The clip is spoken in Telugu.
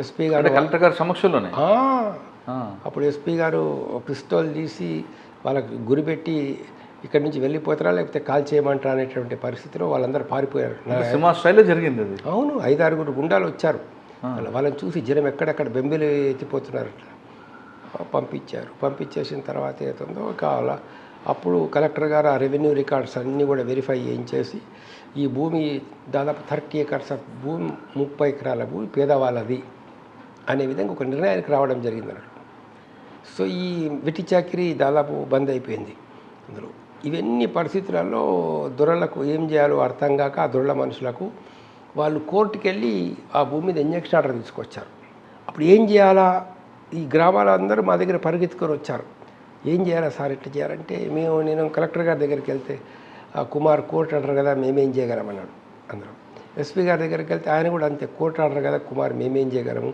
ఎస్పీ గారు కలెక్టర్ గారి సమక్షంలోనే అప్పుడు ఎస్పీ గారు పిస్తోల్ తీసి వాళ్ళకి గురిపెట్టి ఇక్కడి నుంచి వెళ్ళిపోతారా లేకపోతే కాల్ చేయమంటారా అనేటువంటి పరిస్థితిలో వాళ్ళందరూ పారిపోయారు. సినిమా స్టైల్లో జరిగింది అది. అవును, 5-6 గుండాలు వచ్చారు. వాళ్ళని చూసి జనం ఎక్కడెక్కడ బెంబిలి ఎత్తిపోతున్నారు. పంపించేసిన తర్వాత ఏతుందో కావాలా అప్పుడు కలెక్టర్ గారు ఆ రెవెన్యూ రికార్డ్స్ అన్నీ కూడా వెరిఫై చేయించేసి ఈ భూమి దాదాపు 30 acres ఆఫ్ భూమి 30 ఎకరాల భూమి పేదవాళ్ళది అనే విధంగా ఒక నిర్ణయానికి రావడం జరిగింది అన్నట్టు. సో ఈ వెట్టి చాకిరీ దాదాపు బంద్ అయిపోయింది అందులో. ఇవన్నీ పరిస్థితులలో దొరలకు ఏం చేయాలో అర్థం కాక ఆ దొరల మనుషులకు వాళ్ళు కోర్టుకు వెళ్ళి ఆ భూమి మీద ఇంజక్షన్ ఆర్డర్ తీసుకొచ్చారు. అప్పుడు ఏం చేయాలా, ఈ గ్రామాలందరూ మా దగ్గర పరిగెత్తుకొని వచ్చారు. ఏం చేయాలా సార్, ఎట్లా చేయాలంటే నేను కలెక్టర్ గారి దగ్గరికి వెళ్తే కుమార్ కోర్టు అంటారు కదా మేమేం చేయగలమన్నాడు అందరం. ఎస్పీ గారి దగ్గరికి వెళ్తే ఆయన కూడా అంతే, కోర్టు అంటారు కదా కుమార్ మేమేం చేయగలము,